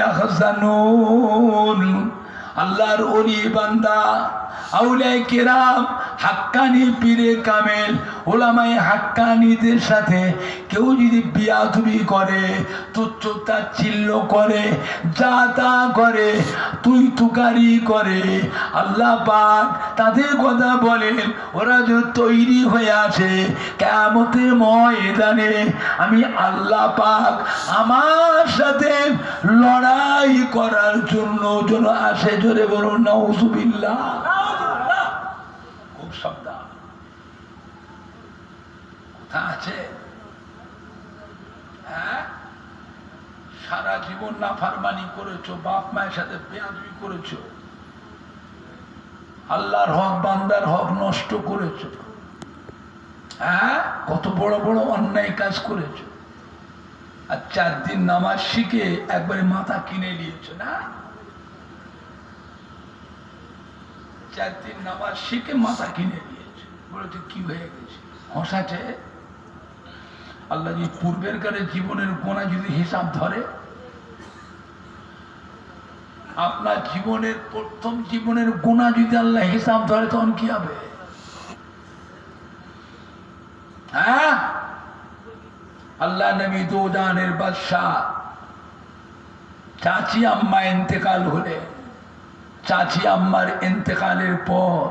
ইয়াহজানুন। আল্লাহর ওলি বান্দা, আউলিয়ায়ে কেরাম, হাক্কানি পীরে কামেল, ওলামায়ে হাক্কানিদের সাথে কেউ যদি বিয়াদবি করে, তুচ্ছ-তাচ্ছিল্য করে, যা তা করে, তুই তুকারি করে, আল্লাহ পাক তাদের কথা বলেন, ওরা যে তৈরি হয়ে আছে কিয়ামতের ময়দানে, আমি আল্লাহ পাক আমার সাথে লড়াই করার জন্য যেন আসে। জোরে বলুন নাউযুবিল্লাহ। খুব সাবধান। কোথা আছে? হ্যাঁ, সারা জীবন নাফরমানি করেছো, বাপ মায়ের সাথে বেয়াদবি করেছো, আল্লাহর হক বান্দার হক নষ্ট করেছো, হ্যাঁ, কত বড় বড় অন্যায় কাজ করেছো, আর 4 দিন নামাজ শিখে একবারে মাথা কিনে নিয়েছো না? 4 দিন নামাজ শিখে মাথা কিনে নিয়েছে, বলেছে কি হয়ে গেছে? হসাছে। আল্লাহ যদি পূর্বের কালে জীবনের গোনা যদি হিসাব ধরে, আপনার জীবনের প্রথম জীবনের গোনা যদি আল্লাহ হিসাব ধরে, তখন কি হবে? হ্যাঁ, আল্লাহ নবী দো জাহানের বাদশাহ, চাচি আম্মা ইন্তেকাল হলে, চাচি আম্মার ইন্তেকালের পর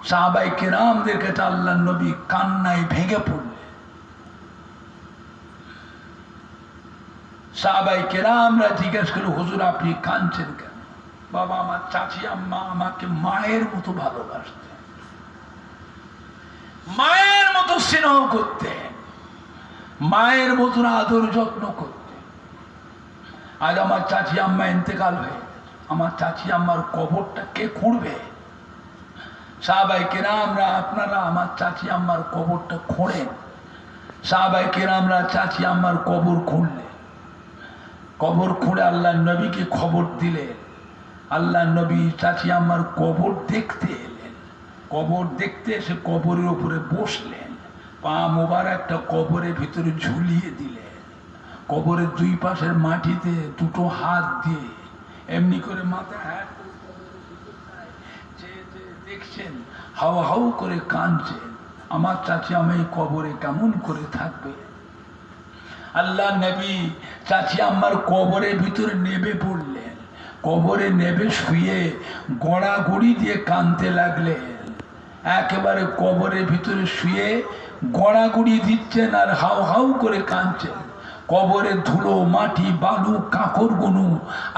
সাহাবায়ে কেরামদের কাছে আল্লাহ নবী কান্নায় ভেঙে পড়লেন। সাহাবায়ে কেরামরা জিজ্ঞেস করল, হুজুর আপনি কাঁদছেন কেন? বাবা, আমার চাচি আম্মা আমাকে মায়ের মতো ভালোবাসতেন, মায়ের মতো স্নেহ করতেন, মায়ের মতন আদর যত্ন করতেন। আজ আমার চাচি আম্মা ইন্তেকাল হয়ে, আমার চাচি আম্মার কবরটা কে খুঁড়বে? সাহাবায়ে কেরামরা, আপনারা আমার চাচি আম্মার কবরটা খোঁড়েন। সাহাবায়ে কেরামরা চাচি আম্মার কবর খুঁড়লেন। কবর খুঁড়ে আল্লাহ নবীকে খবর দিলেন। আল্লাহ নবী চাচি আম্মার কবর দেখতে এলেন। কবর দেখতে এসে কবরের উপরে বসলেন, পা মোবারকটা কবরের ভিতরে ঝুলিয়ে দিলেন। কবরের 2 পাশের মাটিতে 2টো হাত দিয়ে এমনি করে মাথা হ্যাঁ দেখছেন, হাওয়া হাউ করে কাঁদছেন। আমার চাচি আমি কবরে কেমন করে থাকবে? আল্লাহ নবী চাচি আম্মার কবরের ভিতরে নেমে পড়লেন। কবরে নেমে শুয়ে গড়াগড়ি দিয়ে কাঁদতে লাগলেন। একেবারে কবরের ভিতরে শুয়ে গড়াগড়ি দিচ্ছেন আর হাউ হাউ করে কাঁদছেন। কবরে ধুলো, মাটি, বালু, কাঁকর গুনু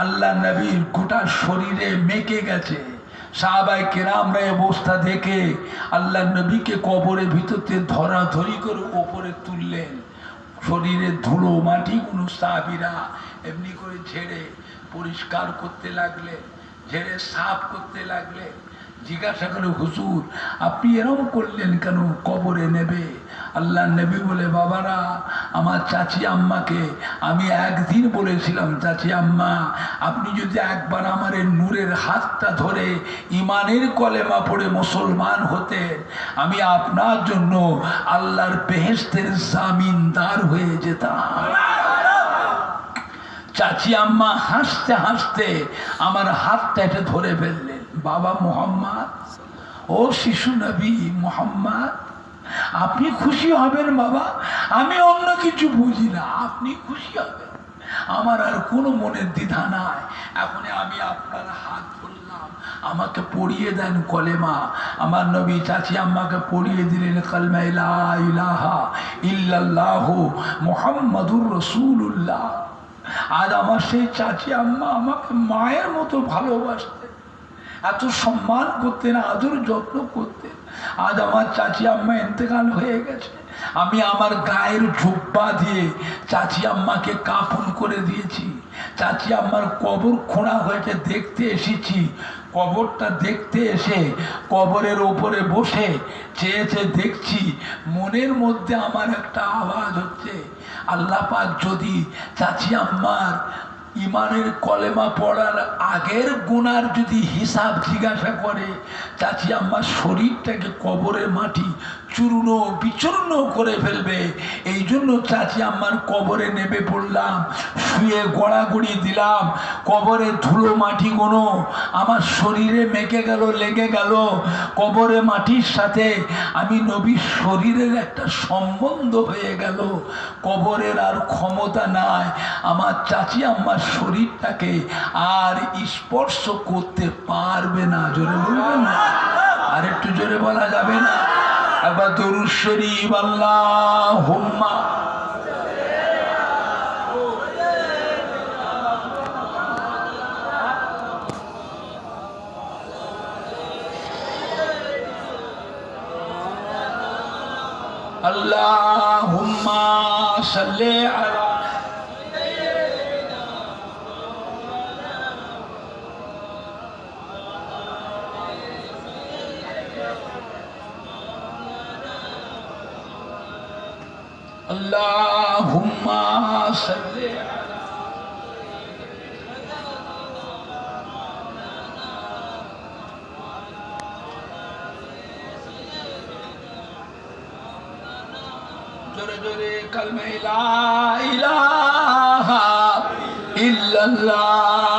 আল্লাহ নবীর গোটা শরীরে মেকে গেছে। সাহাবায়ে কেরামরা অবস্থা দেখে আল্লাহ নবীকে কবরের ভিতরতে ধরাধরি করে ওপরে তুললেন। শরীরে ধুলো মাটি গুলো সাহাবীরা এমনি করে ঝেড়ে পরিষ্কার করতে লাগলে, ঝেড়ে সাফ করতে লাগলে। জিজ্ঞাসা করে, হুজুর আপনি এরকম করলেন কেন? কবরে নেবে? আল্লাহ নবী বলে, বাবারা, আমার চাচি আম্মাকে আমি একদিন বলেছিলাম, চাচি আম্মা আপনি যদি একবার আমার এই নূরের হাতটা ধরে ইমানের কলেমা পড়ে মুসলমান হতেন, আমি আপনার জন্য আল্লাহর বেহেশতের জামিনদার হয়ে যেতাম। চাচি আম্মা হাসতে হাসতে আমার হাতটা এটা ধরে ফেললেন। বাবা মোহাম্মদ, ও শিশু নবী মোহাম্মদ, আপনি খুশি হবেন বাবা, আমি অন্য কিছু বুঝি না, আপনি খুশি হবেন, আমার আর কোনো মনের দ্বিধা নাই। এখন আমি আপনার হাত ধরলাম, আমাকে পড়িয়ে দেন কলেমা। আমার নবী চাচি আম্মাকে পড়িয়ে দিলেন কালমা লা ইলাহা ইল্লাল্লাহু মুহাম্মাদুর রাসূলুল্লাহ। আজ আমার সেই চাচি আম্মা আমাকে মায়ের মতো ভালোবাসতেন, এত সম্মান করতেন, আদর যত্ন করতেন। আজ আমার চাচি আম্মা ইন্তেকাল হয়ে গেছে, আমি আমার গায়ের জুব্বা দিয়ে চাচি আম্মাকে কাফন করে দিয়েছি। চাচি আম্মার কবর খোঁড়া হয়েছে, দেখতে এসেছি। কবরটা দেখতে এসে কবরের ওপরে বসে চেয়ে চেয়ে দেখছি, মনের মধ্যে আমার একটা আওয়াজ হচ্ছে, আল্লাহ পাক যদি চাচি আম্মার ইমানের কলেমা পড়ার আগের গুনার যদি হিসাব জিজ্ঞাসা করে, চাচি আম্মার শরীরটাকে কবরের মাটি চূর্ণ বিচূর্ণ করে ফেলবে। এই জন্য চাচি আম্মার কবরে নেমে পড়লাম, শুয়ে গড়াগড়ি দিলাম। কবরে ধুলো মাটিগুলো আমার শরীরে মেখে গেল, লেগে গেল। কবরে মাটির সাথে আমি নবীর শরীরের একটা সম্বন্ধ হয়ে গেল। কবরের আর ক্ষমতা নাই আমার চাচি আম্মার শরীরটাকে আর স্পর্শ করতে পারবে না। জোরে বলবেন না? আর একটু জোরে বলা যাবে না? একবার দরুদ শরীফ আল্লাহুম্মা। আল্লাহুম্মা সাল্লি আলা আল্লাহুম্মা সাল্লি আলা জোরে জোরে কালমা লা ইলাহা ইল্লাল্লাহ